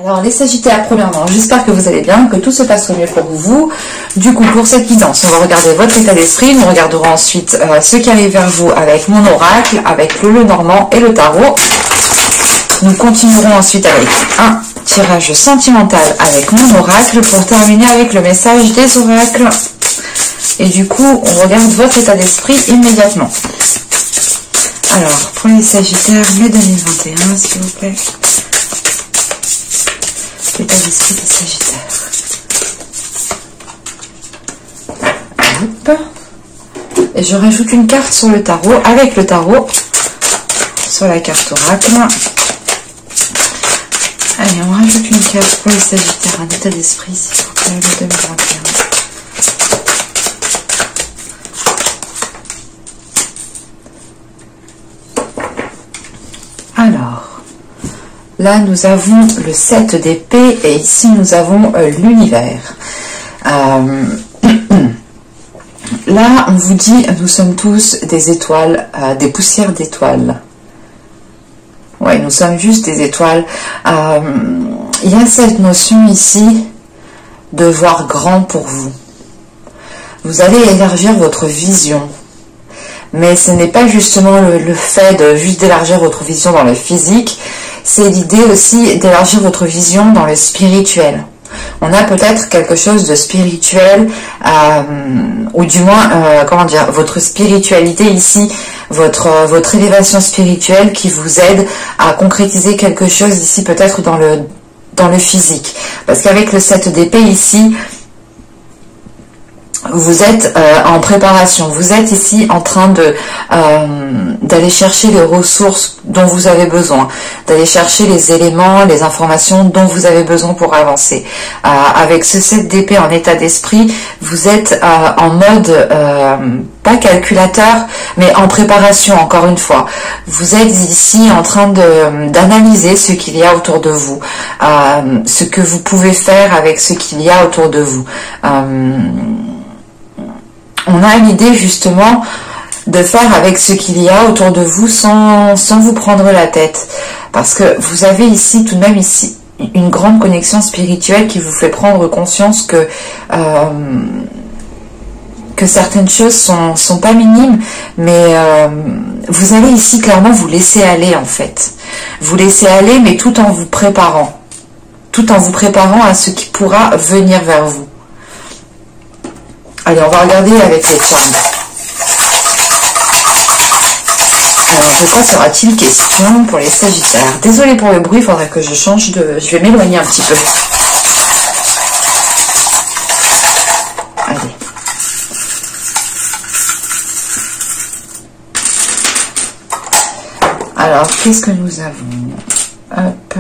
Alors les Sagittaires, premièrement, j'espère que vous allez bien, que tout se passe au mieux pour vous. Du coup, pour cette guidance, on va regarder votre état d'esprit. Nous regarderons ensuite ce qui arrive vers vous avec mon oracle, avec le Lenormand et le tarot. Nous continuerons ensuite avec un tirage sentimental avec mon oracle pour terminer avec le message des oracles. Et du coup, on regarde votre état d'esprit immédiatement. Alors, pour les Sagittaires, mai 2021, s'il vous plaît. L'état d'esprit des Sagittaires. Hop. Et je rajoute une carte sur le tarot, avec le tarot, sur la carte oracle. Allez, on rajoute une carte pour les Sagittaires, un état d'esprit, s'il vous plaît, le 2021. Alors, là nous avons le 7 d'épée et ici nous avons l'univers. Là on vous dit, nous sommes tous des étoiles, des poussières d'étoiles. Ouais, nous sommes juste des étoiles. Il y a cette notion ici de voir grand pour vous. Vous allez élargir votre vision. Mais ce n'est pas justement le fait de juste d'élargir votre vision dans le physique, c'est l'idée aussi d'élargir votre vision dans le spirituel. On a peut-être quelque chose de spirituel, ou du moins, comment dire, votre spiritualité ici, votre élévation spirituelle qui vous aide à concrétiser quelque chose ici peut-être dans le physique. Parce qu'avec le 7 d'épée ici, vous êtes en préparation, vous êtes ici en train d'aller chercher les ressources dont vous avez besoin, d'aller chercher les éléments, les informations dont vous avez besoin pour avancer. Avec ce 7 d'épée en état d'esprit, vous êtes en mode, pas calculateur, mais en préparation encore une fois. Vous êtes ici en train d'analyser ce qu'il y a autour de vous, ce que vous pouvez faire avec ce qu'il y a autour de vous. On a une idée justement de faire avec ce qu'il y a autour de vous sans vous prendre la tête. Parce que vous avez ici, tout de même ici, une grande connexion spirituelle qui vous fait prendre conscience que certaines choses sont pas minimes, mais vous allez ici clairement vous laisser aller en fait. Vous laisser aller, mais tout en vous préparant. Tout en vous préparant à ce qui pourra venir vers vous. Allez, on va regarder avec les charmes. Alors, de quoi sera-t-il question pour les Sagittaires? Désolée pour le bruit, il faudrait que je change de... Je vais m'éloigner un petit peu. Allez. Alors, qu'est-ce que nous avons? Hop.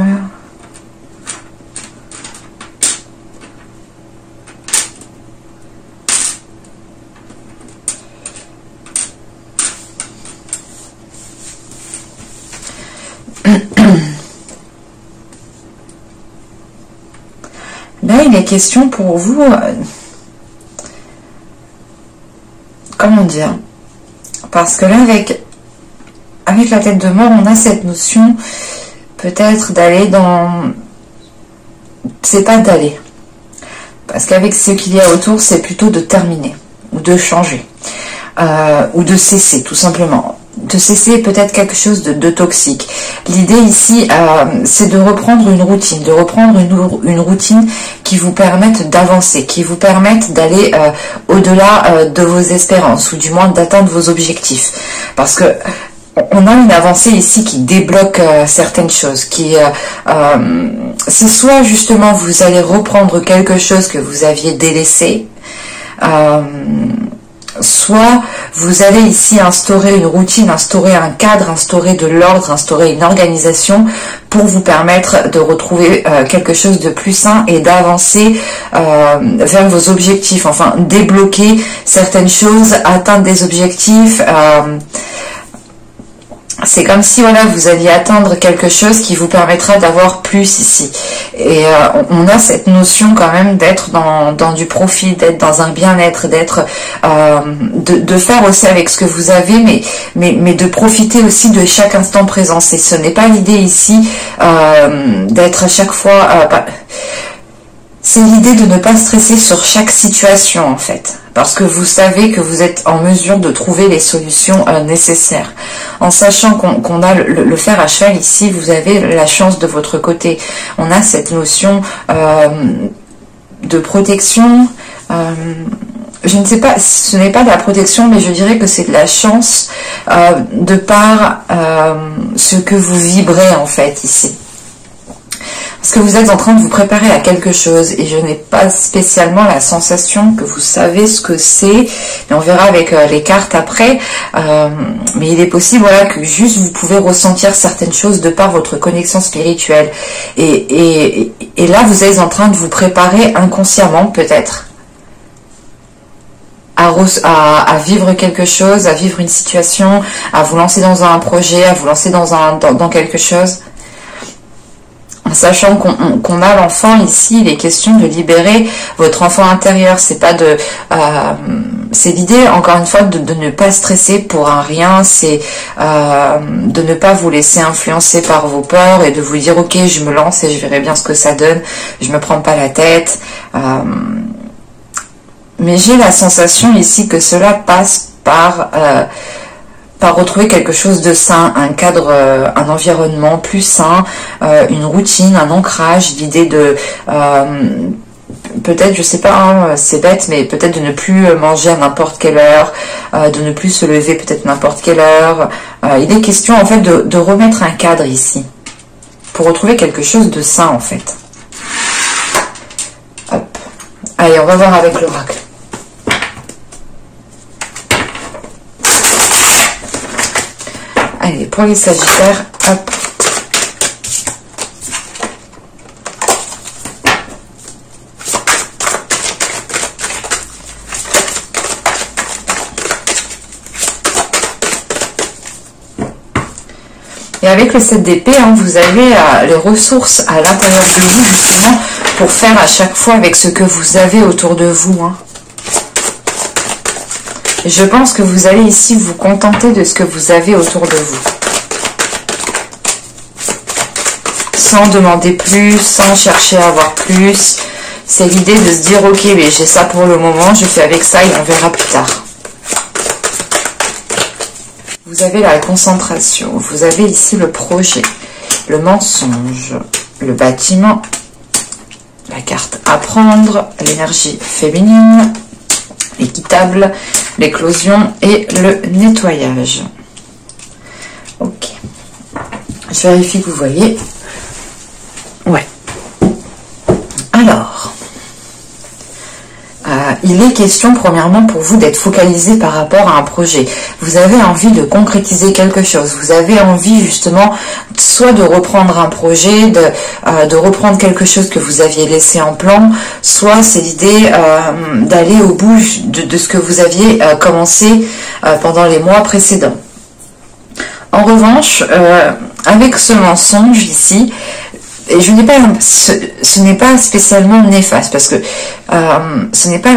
Là, il est question pour vous, comment dire, parce que là, avec la tête de mort, on a cette notion peut-être d'aller dans... C'est pas d'aller, parce qu'avec ce qu'il y a autour, c'est plutôt de terminer, ou de changer, ou de cesser, tout simplement. De cesser peut-être quelque chose de toxique. L'idée ici, c'est de reprendre une routine, une routine qui vous permette d'avancer, qui vous permette d'aller au-delà de vos espérances, ou du moins d'atteindre vos objectifs. Parce que on a une avancée ici qui débloque certaines choses, c'est soit justement vous allez reprendre quelque chose que vous aviez délaissé, soit vous allez ici instaurer une routine, instaurer un cadre, instaurer de l'ordre, instaurer une organisation pour vous permettre de retrouver quelque chose de plus sain et d'avancer vers vos objectifs, enfin débloquer certaines choses, atteindre des objectifs, c'est comme si voilà, vous alliez atteindre quelque chose qui vous permettra d'avoir plus ici. Et on a cette notion quand même d'être dans du profit, d'être dans un bien-être, d'être de faire aussi avec ce que vous avez, mais de profiter aussi de chaque instant présent. Ce n'est pas l'idée ici d'être à chaque fois... c'est l'idée de ne pas stresser sur chaque situation en fait, parce que vous savez que vous êtes en mesure de trouver les solutions nécessaires. En sachant qu'on a le fer à cheval ici, vous avez la chance de votre côté. On a cette notion de protection. Je ne sais pas, ce n'est pas de la protection, mais je dirais que c'est de la chance de par ce que vous vibrez en fait ici. Parce que vous êtes en train de vous préparer à quelque chose et je n'ai pas spécialement la sensation que vous savez ce que c'est, mais on verra avec les cartes après, mais il est possible voilà, que juste vous pouvez ressentir certaines choses de par votre connexion spirituelle et là vous êtes en train de vous préparer inconsciemment peut-être à vivre quelque chose, à vivre une situation, à vous lancer dans un projet, à vous lancer dans quelque chose. En sachant qu'on a l'enfant ici, il est question de libérer votre enfant intérieur. C'est pas de, c'est l'idée encore une fois de ne pas stresser pour un rien. C'est de ne pas vous laisser influencer par vos peurs et de vous dire ok, je me lance et je verrai bien ce que ça donne. Je me prends pas la tête. Mais j'ai la sensation ici que cela passe par retrouver quelque chose de sain, un cadre, un environnement plus sain, une routine, un ancrage, l'idée de peut-être, je sais pas, hein, c'est bête, mais peut-être de ne plus manger à n'importe quelle heure, de ne plus se lever peut-être n'importe quelle heure. Il est question en fait de remettre un cadre ici, pour retrouver quelque chose de sain en fait. Hop. Allez, on va voir avec l'oracle. Allez, pour les Sagittaires, hop. Et avec le 7 d'épée, hein, vous avez les ressources à l'intérieur de vous, justement, pour faire à chaque fois avec ce que vous avez autour de vous. Hein. Je pense que vous allez ici vous contenter de ce que vous avez autour de vous. Sans demander plus, sans chercher à avoir plus. C'est l'idée de se dire, ok, mais j'ai ça pour le moment, je fais avec ça et on verra plus tard. Vous avez la concentration, vous avez ici le projet, le mensonge, le bâtiment, la carte apprendre, l'énergie féminine, l'équitable, l'éclosion et le nettoyage. Ok. Je vérifie que vous voyez. Ouais. Alors, il est question premièrement pour vous d'être focalisé par rapport à un projet. Vous avez envie de concrétiser quelque chose. Vous avez envie justement soit de reprendre un projet, de reprendre quelque chose que vous aviez laissé en plan, soit c'est l'idée d'aller au bout de ce que vous aviez commencé pendant les mois précédents. En revanche, avec ce mensonge ici, et je n'ai pas, ce n'est pas spécialement néfaste parce que ce n'est pas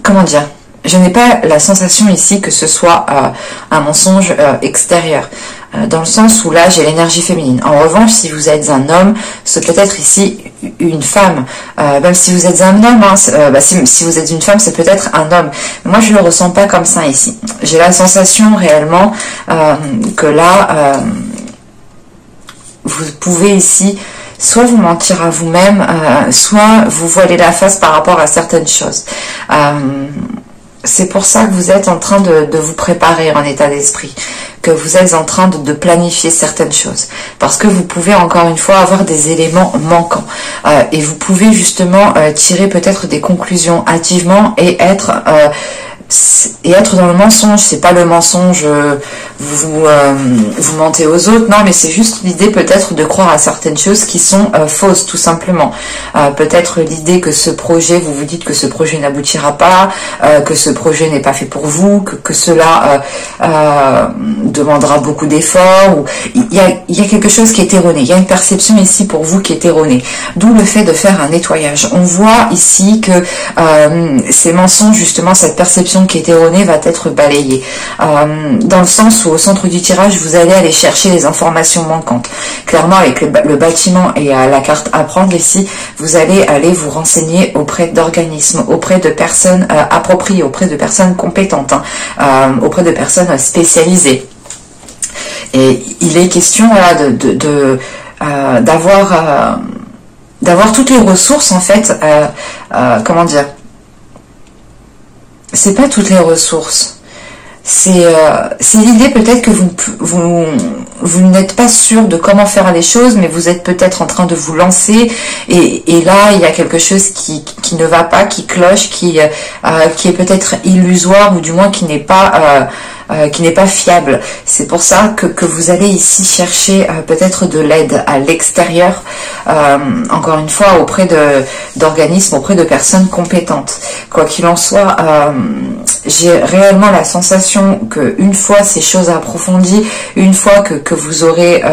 comment dire, je n'ai pas la sensation ici que ce soit un mensonge extérieur, dans le sens où là j'ai l'énergie féminine. En revanche, si vous êtes un homme, c'est peut-être ici une femme. Même si vous êtes un homme, hein, si vous êtes une femme, c'est peut-être un homme. Moi, je ne le ressens pas comme ça ici. J'ai la sensation réellement que là, vous pouvez ici soit vous mentir à vous-même, soit vous voiler la face par rapport à certaines choses. C'est pour ça que vous êtes en train de vous préparer en état d'esprit, que vous êtes en train de planifier certaines choses. Parce que vous pouvez encore une fois avoir des éléments manquants. Et vous pouvez justement tirer peut-être des conclusions hâtivement et être et être dans le mensonge, c'est pas le mensonge, vous mentez aux autres, non, mais c'est juste l'idée peut-être de croire à certaines choses qui sont fausses, tout simplement. Peut-être l'idée que ce projet, vous vous dites que ce projet n'aboutira pas, que ce projet n'est pas fait pour vous, que cela demandera beaucoup d'efforts, ou il y a quelque chose qui est erroné, il y a une perception ici pour vous qui est erronée, d'où le fait de faire un nettoyage. On voit ici que ces mensonges, justement, cette perception qui est erronée va être balayée, dans le sens où au centre du tirage vous allez aller chercher les informations manquantes. Clairement, avec le bâtiment et la carte apprendre ici, vous allez aller vous renseigner auprès d'organismes, auprès de personnes appropriées, auprès de personnes compétentes, hein, auprès de personnes spécialisées. Et il est question, voilà, d'avoir toutes les ressources, en fait, comment dire, c'est pas toutes les ressources, c'est l'idée peut-être que vous n'êtes pas sûr de comment faire les choses, mais vous êtes peut-être en train de vous lancer, et là il y a quelque chose qui ne va pas, qui cloche, qui est peut-être illusoire, ou du moins qui n'est pas fiable. C'est pour ça que vous allez ici chercher peut-être de l'aide à l'extérieur, encore une fois auprès d'organismes, auprès de personnes compétentes. Quoi qu'il en soit, j'ai réellement la sensation que une fois ces choses approfondies, une fois que vous aurez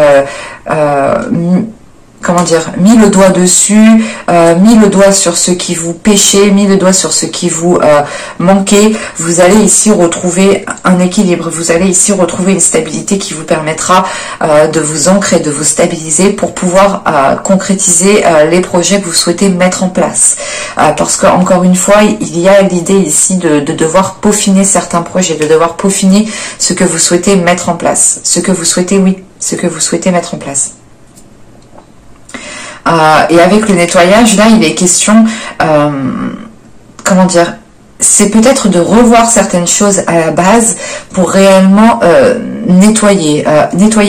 comment dire, mis le doigt dessus, mis le doigt sur ce qui vous pêchez, mis le doigt sur ce qui vous manquait, vous allez ici retrouver un équilibre, vous allez ici retrouver une stabilité qui vous permettra de vous ancrer, de vous stabiliser pour pouvoir concrétiser les projets que vous souhaitez mettre en place. Parce que encore une fois, il y a l'idée ici de devoir peaufiner certains projets, de devoir peaufiner ce que vous souhaitez mettre en place, ce que vous souhaitez, oui, ce que vous souhaitez mettre en place. Et avec le nettoyage, là, il est question, comment dire, c'est peut-être de revoir certaines choses à la base pour réellement nettoyer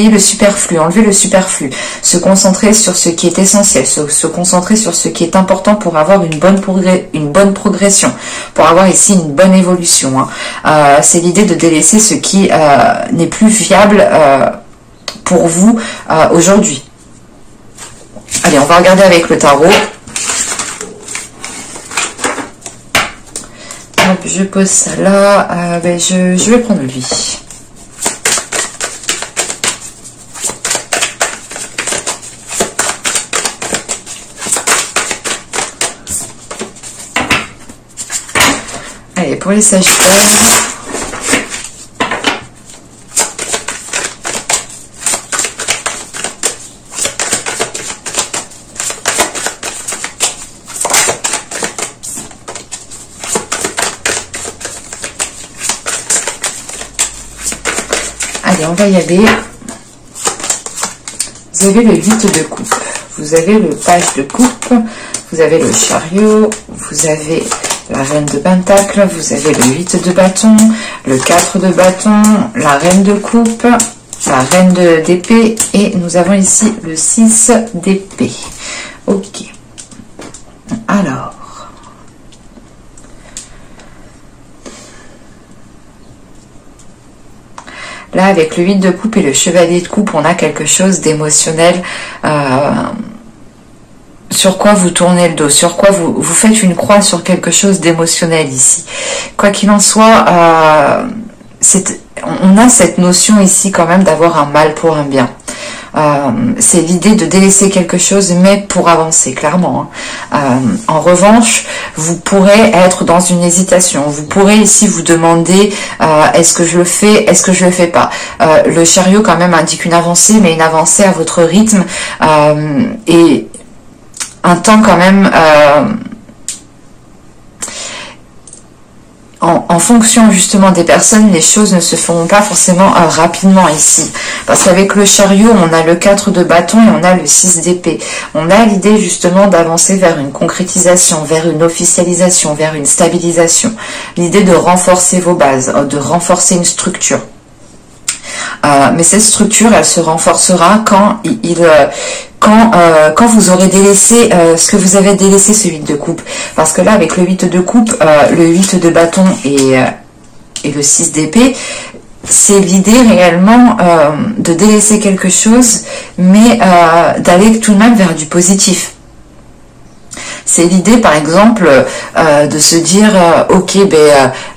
le superflu, enlever le superflu, se concentrer sur ce qui est essentiel, se concentrer sur ce qui est important pour avoir une bonne progression, pour avoir ici une bonne évolution, hein. C'est l'idée de délaisser ce qui n'est plus viable pour vous aujourd'hui. Allez, on va regarder avec le tarot. Hop, je pose ça là. Je vais prendre lui. Allez, pour les Sagittaires. Allez, on va y aller. Vous avez le 8 de coupe, vous avez le page de coupe, vous avez le chariot, vous avez la reine de pentacle, vous avez le 8 de bâton, le 4 de bâton, la reine de coupe, la reine d'épée, et nous avons ici le 6 d'épée. Ok. Alors. Là, avec le 8 de coupe et le chevalier de coupe, on a quelque chose d'émotionnel, sur quoi vous tournez le dos, sur quoi vous faites une croix sur quelque chose d'émotionnel ici. Quoi qu'il en soit, on a cette notion ici quand même d'avoir un mal pour un bien. C'est l'idée de délaisser quelque chose, mais pour avancer, clairement, hein. En revanche, vous pourrez être dans une hésitation. Vous pourrez ici vous demander est-ce que je le fais, est-ce que je le fais pas. Le chariot quand même indique une avancée, mais une avancée à votre rythme, et un temps quand même en fonction justement des personnes, les choses ne se feront pas forcément rapidement ici. Parce qu'avec le chariot, on a le 4 de bâton et on a le 6 d'épée. On a l'idée justement d'avancer vers une concrétisation, vers une officialisation, vers une stabilisation. L'idée de renforcer vos bases, de renforcer une structure. Mais cette structure, elle se renforcera quand vous aurez délaissé ce que vous avez délaissé, ce 8 de coupe. Parce que là, avec le 8 de coupe, le 8 de bâton et le 6 d'épée, c'est l'idée réellement de délaisser quelque chose, mais d'aller tout de même vers du positif. C'est l'idée, par exemple, de se dire, ok,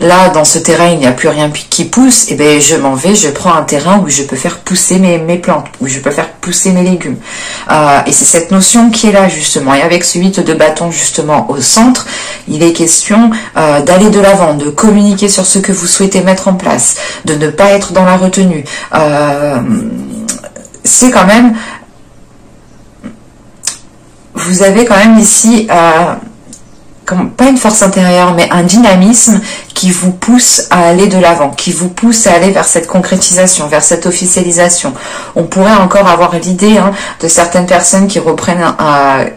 là, dans ce terrain, il n'y a plus rien qui pousse, et je m'en vais, je prends un terrain où je peux faire pousser mes plantes, où je peux faire pousser mes légumes. Et c'est cette notion qui est là, justement. Et avec ce 8 de bâton, justement, au centre, il est question d'aller de l'avant, de communiquer sur ce que vous souhaitez mettre en place, de ne pas être dans la retenue. C'est quand même... Vous avez quand même ici, pas une force intérieure, mais un dynamisme qui vous pousse à aller de l'avant, qui vous pousse à aller vers cette concrétisation, vers cette officialisation. On pourrait encore avoir l'idée de certaines personnes qui reprennent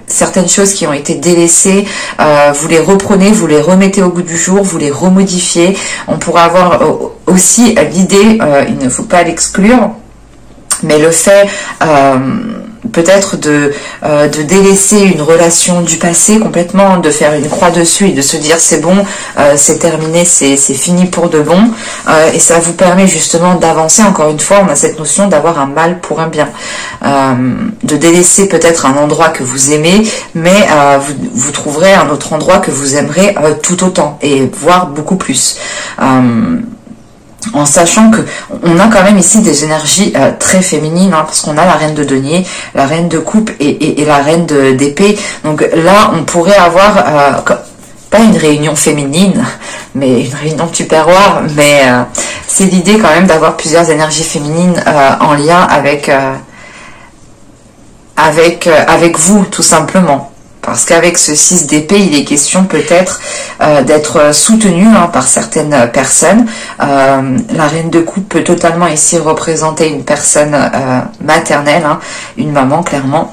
certaines choses qui ont été délaissées, vous les reprenez, vous les remettez au goût du jour, vous les remodifiez. On pourrait avoir aussi l'idée, il ne faut pas l'exclure, mais le fait... peut-être de délaisser une relation du passé complètement, de faire une croix dessus et de se dire c'est bon, c'est terminé, c'est fini pour de bon, et ça vous permet justement d'avancer. Encore une fois, on a cette notion d'avoir un mal pour un bien, de délaisser peut-être un endroit que vous aimez, mais vous trouverez un autre endroit que vous aimerez tout autant, et voire beaucoup plus. En sachant que on a quand même ici des énergies très féminines, parce qu'on a la reine de denier, la reine de coupe et la reine d'épée. Donc là, on pourrait avoir pas une réunion féminine, mais une réunion du terroir, mais c'est l'idée quand même d'avoir plusieurs énergies féminines en lien avec vous, tout simplement. Parce qu'avec ce 6 d'épée, il est question peut-être d'être soutenu par certaines personnes. La reine de coupe peut totalement ici représenter une personne maternelle, une maman clairement.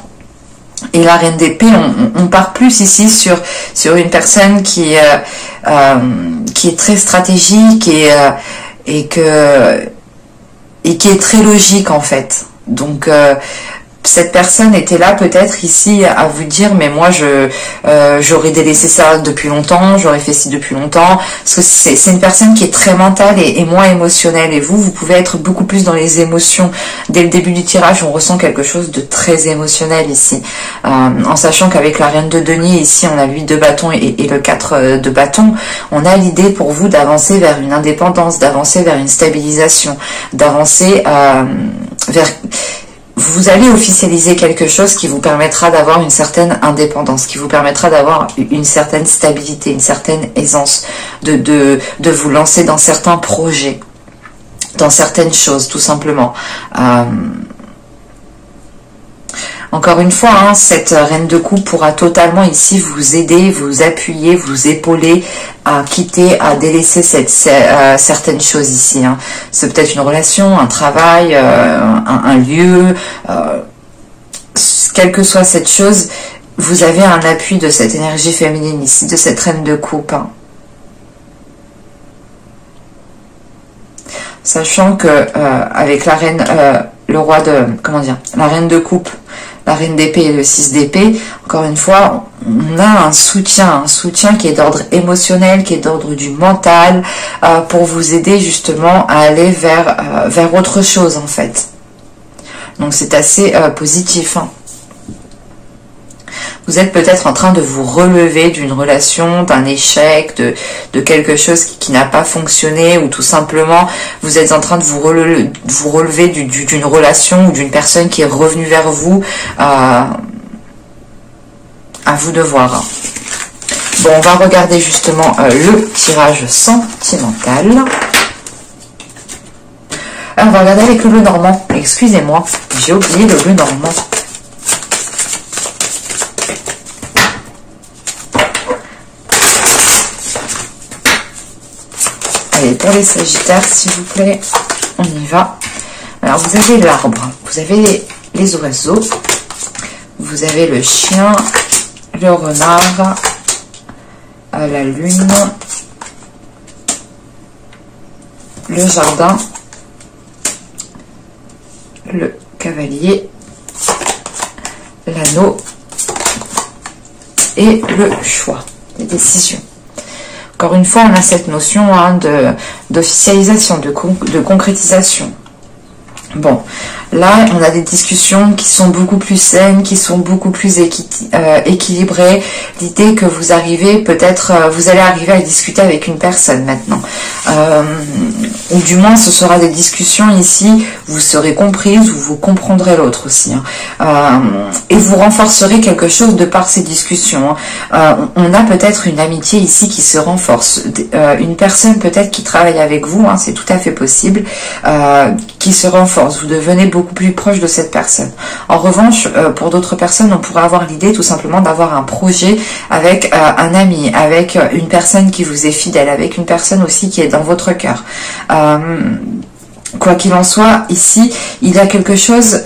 Et la reine d'épée, on part plus ici sur une personne qui est très stratégique et qui est très logique en fait. Donc cette personne était là peut-être ici à vous dire mais moi j'aurais délaissé ça depuis longtemps, j'aurais fait ci depuis longtemps, parce que c'est une personne qui est très mentale et moins émotionnelle, et vous pouvez être beaucoup plus dans les émotions. Dès le début du tirage, on ressent quelque chose de très émotionnel ici, en sachant qu'avec la reine de denier ici on a le 8 de bâton et le 4 de bâton. On a l'idée pour vous d'avancer vers une indépendance, d'avancer vers une stabilisation, d'avancer vers... Vous allez officialiser quelque chose qui vous permettra d'avoir une certaine indépendance, qui vous permettra d'avoir une certaine stabilité, une certaine aisance, de vous lancer dans certains projets, dans certaines choses, tout simplement. Encore une fois, cette reine de coupe pourra totalement ici vous aider, vous appuyer, vous épauler à quitter, à délaisser certaines choses ici. C'est peut-être une relation, un travail, un lieu, quelle que soit cette chose, vous avez un appui de cette énergie féminine ici, de cette reine de coupe. Sachant que avec la reine, le roi de, la reine de coupe, la reine d'épée et le 6 d'épée, encore une fois, on a un soutien qui est d'ordre émotionnel, qui est d'ordre du mental, pour vous aider justement à aller vers autre chose en fait. Donc c'est assez positif. Vous êtes peut-être en train de vous relever d'une relation, d'un échec, de quelque chose qui n'a pas fonctionné, ou tout simplement vous êtes en train de vous relever d'une relation ou d'une personne qui est revenue vers vous. À vous de voir. Bon, on va regarder justement le tirage sentimental. Alors, on va regarder avec le bleu normand. Excusez-moi, j'ai oublié le bleu normand. Allez, pour les sagittaires, s'il vous plaît, on y va. Alors, vous avez l'arbre, vous avez les oiseaux, vous avez le chien, le renard, la lune, le jardin, le cavalier, l'anneau et le choix, les décisions. Encore une fois, on a cette notion hein, d'officialisation, de concrétisation. Bon, là, on a des discussions qui sont beaucoup plus saines, qui sont beaucoup plus équilibrées. L'idée que vous arrivez, peut-être, vous allez arriver à discuter avec une personne maintenant. Ou du moins, ce sera des discussions ici, vous serez comprise ou vous comprendrez l'autre aussi. Hein. Et vous renforcerez quelque chose de par ces discussions. Hein. On a peut-être une amitié ici qui se renforce. Une personne peut-être qui travaille avec vous, hein, c'est tout à fait possible, qui se renforce. Vous devenez beaucoup plus proche de cette personne. En revanche, pour d'autres personnes, on pourrait avoir l'idée tout simplement d'avoir un projet avec un ami, avec une personne qui vous est fidèle, avec une personne aussi qui est dans votre cœur. Quoi qu'il en soit, ici, il y a quelque chose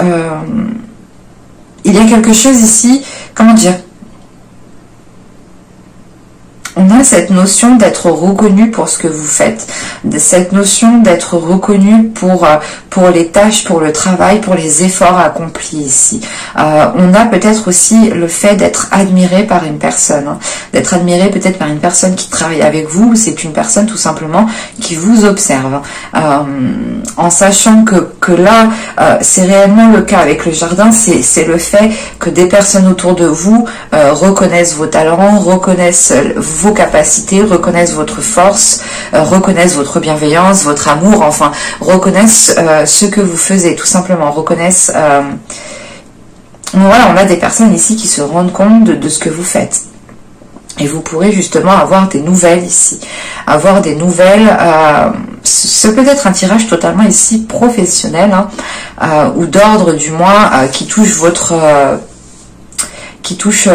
ici, comment dire, on a cette notion d'être reconnu pour ce que vous faites, cette notion d'être reconnu pour les tâches, pour le travail, pour les efforts accomplis ici. On a peut-être aussi le fait d'être admiré par une personne, hein, d'être admiré peut-être par une personne qui travaille avec vous, c'est une personne tout simplement qui vous observe. En sachant que là, c'est réellement le cas avec le jardin, c'est le fait que des personnes autour de vous reconnaissent vos talents, reconnaissent vos capacités, reconnaissent votre force, reconnaissent votre bienveillance, votre amour, enfin, reconnaissent ce que vous faisiez, tout simplement, reconnaissent... voilà, on a des personnes ici qui se rendent compte de ce que vous faites. Et vous pourrez justement avoir des nouvelles ici. Avoir des nouvelles... c'est peut-être un tirage totalement ici professionnel, hein, ou d'ordre du moins, qui touche votre... qui touche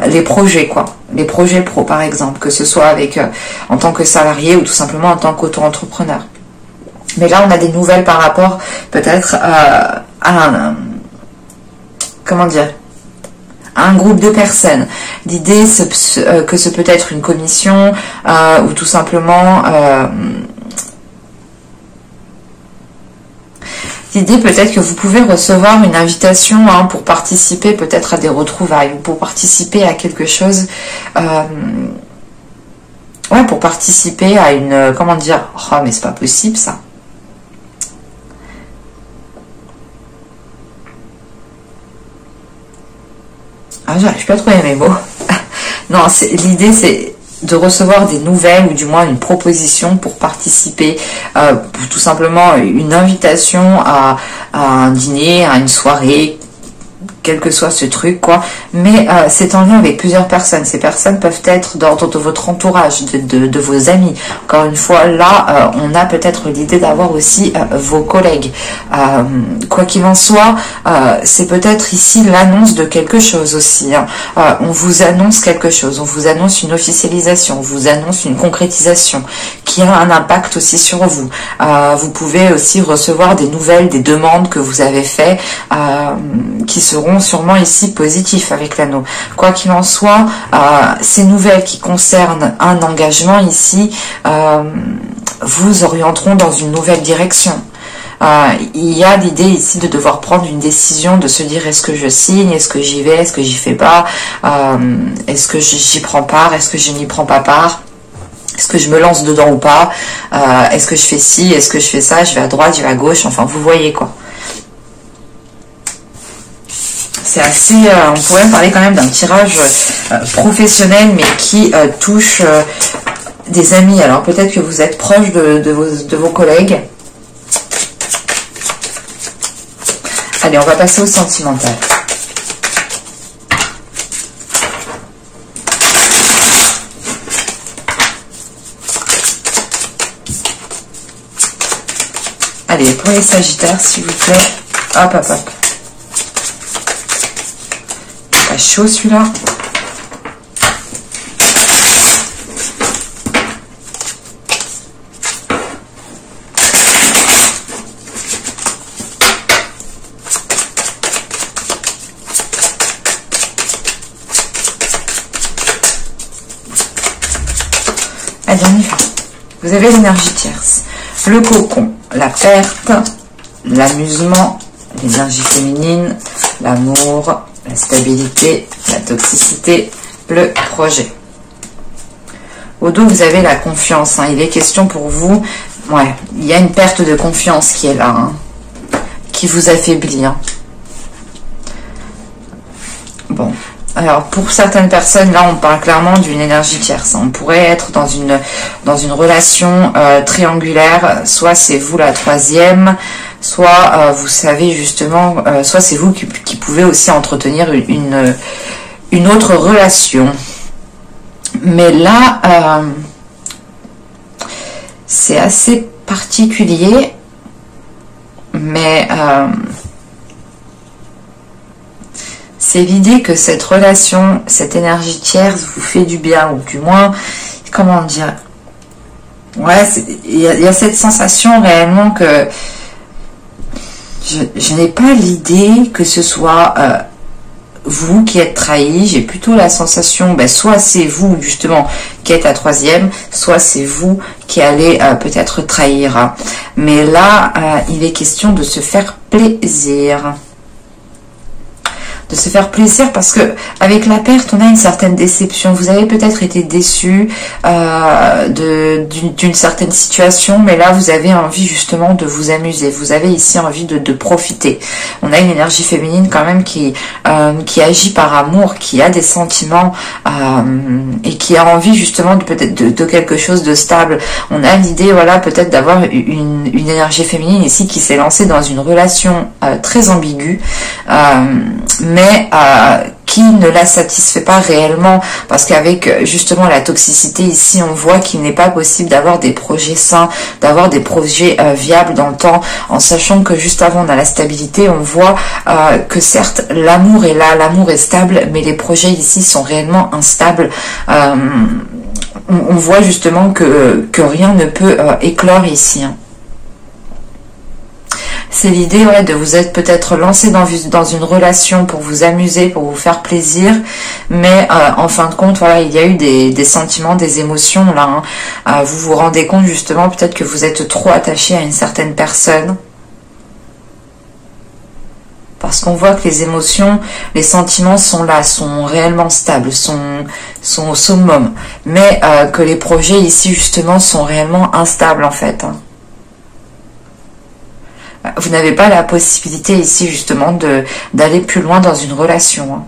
les projets, quoi. Les projets pro, par exemple, que ce soit avec en tant que salarié ou tout simplement en tant qu'auto-entrepreneur. Mais là, on a des nouvelles par rapport, peut-être, à un... comment dire, un groupe de personnes. L'idée que ce peut être une commission ou tout simplement... l'idée peut-être que vous pouvez recevoir une invitation hein, pour participer peut-être à des retrouvailles ou pour participer à quelque chose... ouais, pour participer à une... comment dire... oh, mais c'est pas possible, ça. Ah, j'arrive pas à trouver mes mots. Non, l'idée, c'est de recevoir des nouvelles ou du moins une proposition pour participer, pour tout simplement une invitation à un dîner, à une soirée, quel que soit ce truc, quoi. Mais c'est en lien avec plusieurs personnes. Ces personnes peuvent être d'ordre de votre entourage, de vos amis. Encore une fois, là, on a peut-être l'idée d'avoir aussi vos collègues. Quoi qu'il en soit, c'est peut-être ici l'annonce de quelque chose aussi. Hein. On vous annonce quelque chose, on vous annonce une officialisation, on vous annonce une concrétisation qui a un impact aussi sur vous. Vous pouvez aussi recevoir des nouvelles, des demandes que vous avez faites qui seront sûrement ici positifs avec l'anneau. Quoi qu'il en soit, ces nouvelles qui concernent un engagement ici vous orienteront dans une nouvelle direction. Il y a l'idée ici de devoir prendre une décision, de se dire est-ce que je signe, est-ce que j'y vais, est-ce que j'y fais pas, est-ce que j'y prends part, est-ce que je n'y prends pas part, est-ce que je me lance dedans ou pas, est-ce que je fais ci, est-ce que je fais ça, je vais à droite, je vais à gauche, enfin vous voyez quoi. C'est assez, on pourrait parler quand même d'un tirage professionnel, mais qui touche des amis. Alors peut-être que vous êtes proche de vos collègues. Allez, on va passer au sentimental. Allez, pour les Sagittaires, s'il vous plaît. Hop, hop, hop. Pas chaud celui-là. Allez, on y va. Vous avez l'énergie tierce. Le cocon, la perte, l'amusement, l'énergie féminine, l'amour, la stabilité, la toxicité, le projet. Au dos, vous avez la confiance. Hein. Il est question pour vous. Ouais, il y a une perte de confiance qui est là. Hein, qui vous affaiblit. Hein. Bon. Alors, pour certaines personnes, là, on parle clairement d'une énergie tierce. On pourrait être dans une relation triangulaire. Soit c'est vous la troisième, soit vous savez justement, soit c'est vous qui pouvez aussi entretenir une autre relation. Mais là, c'est assez particulier, mais c'est l'idée que cette relation, cette énergie tierce vous fait du bien, ou du moins, comment dire, ouais, il y a cette sensation réellement que je n'ai pas l'idée que ce soit vous qui êtes trahi. J'ai plutôt la sensation, ben, soit c'est vous justement qui êtes à troisième, soit c'est vous qui allez peut-être trahir. Hein. Mais là, il est question de se faire plaisir. De se faire plaisir, parce que avec la perte, on a une certaine déception. Vous avez peut-être été déçu d'une certaine situation, mais là, vous avez envie justement de vous amuser. Vous avez ici envie de profiter. On a une énergie féminine quand même qui agit par amour, qui a des sentiments et qui a envie justement peut-être de quelque chose de stable. On a l'idée, voilà, peut-être d'avoir une énergie féminine ici qui s'est lancée dans une relation très ambiguë, mais qui ne la satisfait pas réellement, parce qu'avec justement la toxicité ici, on voit qu'il n'est pas possible d'avoir des projets sains, d'avoir des projets viables dans le temps, en sachant que juste avant on a la stabilité. On voit que certes l'amour est là, l'amour est stable, mais les projets ici sont réellement instables. On voit justement que rien ne peut éclore ici, hein. C'est l'idée, ouais, de vous être peut-être lancé dans une relation pour vous amuser, pour vous faire plaisir, mais en fin de compte, voilà, il y a eu des sentiments, des émotions là. Hein. Vous vous rendez compte justement peut-être que vous êtes trop attaché à une certaine personne. Parce qu'on voit que les émotions, les sentiments sont là, sont réellement stables, sont au summum. Mais que les projets ici justement sont réellement instables en fait. Hein. Vous n'avez pas la possibilité ici justement d'aller plus loin dans une relation. Hein.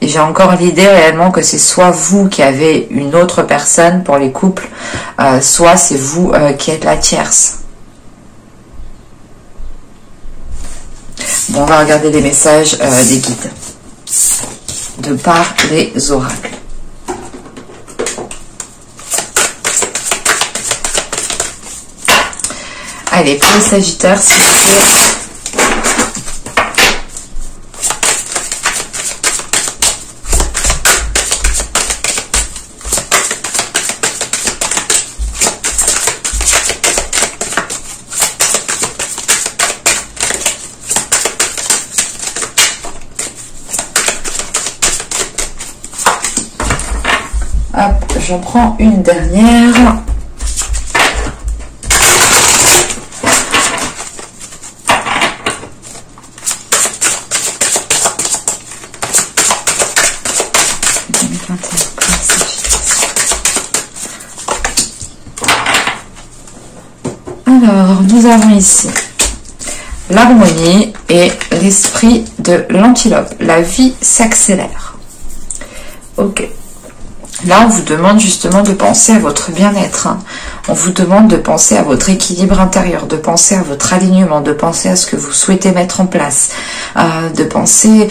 Et j'ai encore l'idée réellement que c'est soit vous qui avez une autre personne pour les couples, soit c'est vous qui êtes la tierce. Bon, on va regarder les messages des guides de par les oracles. Allez, pour les Sagittaires, s'il vous plaît. Hop, j'en prends une dernière. Alors, nous avons ici l'harmonie et l'esprit de l'antilope. La vie s'accélère. Ok. Là, on vous demande justement de penser à votre bien-être. Hein. On vous demande de penser à votre équilibre intérieur, de penser à votre alignement, de penser à ce que vous souhaitez mettre en place, de penser...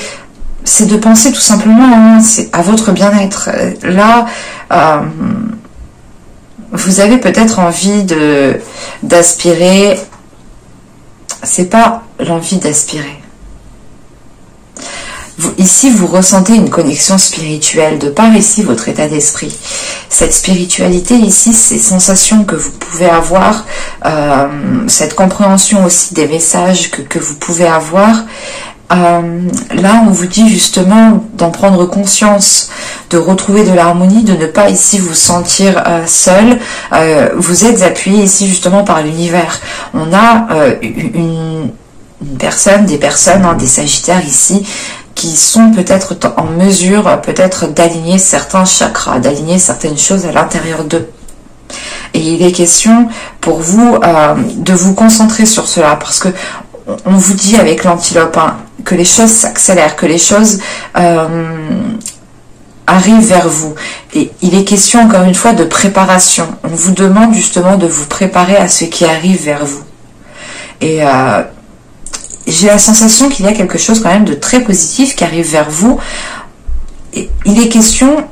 C'est de penser tout simplement hein, à votre bien-être. Là... vous avez peut-être envie d'aspirer, c'est pas l'envie d'aspirer. Ici, vous ressentez une connexion spirituelle, de par ici votre état d'esprit. Cette spiritualité ici, ces sensations que vous pouvez avoir, cette compréhension aussi des messages que vous pouvez avoir, là on vous dit justement d'en prendre conscience, de retrouver de l'harmonie, de ne pas ici vous sentir seul. Vous êtes appuyé ici justement par l'univers. On a une personne, des personnes, hein, des Sagittaires ici qui sont peut-être en mesure peut-être d'aligner certains chakras, d'aligner certaines choses à l'intérieur d'eux. Et il est question pour vous de vous concentrer sur cela, parce que on vous dit avec l'antilope hein, que les choses s'accélèrent, que les choses arrivent vers vous. Et il est question encore une fois de préparation. On vous demande justement de vous préparer à ce qui arrive vers vous. Et j'ai la sensation qu'il y a quelque chose quand même de très positif qui arrive vers vous. Et il est question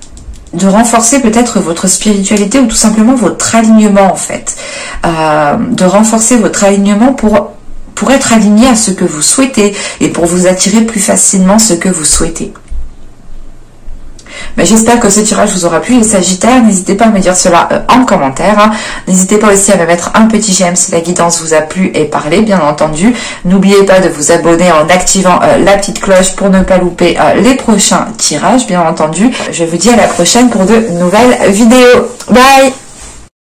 de renforcer peut-être votre spiritualité ou tout simplement votre alignement en fait. De renforcer votre alignement pour être aligné à ce que vous souhaitez et pour vous attirer plus facilement ce que vous souhaitez. Mais j'espère que ce tirage vous aura plu les Sagittaires. N'hésitez pas à me dire cela en commentaire. Hein. N'hésitez pas aussi à me mettre un petit j'aime si la guidance vous a plu et parlé, bien entendu. N'oubliez pas de vous abonner en activant la petite cloche pour ne pas louper les prochains tirages, bien entendu. Je vous dis à la prochaine pour de nouvelles vidéos. Bye!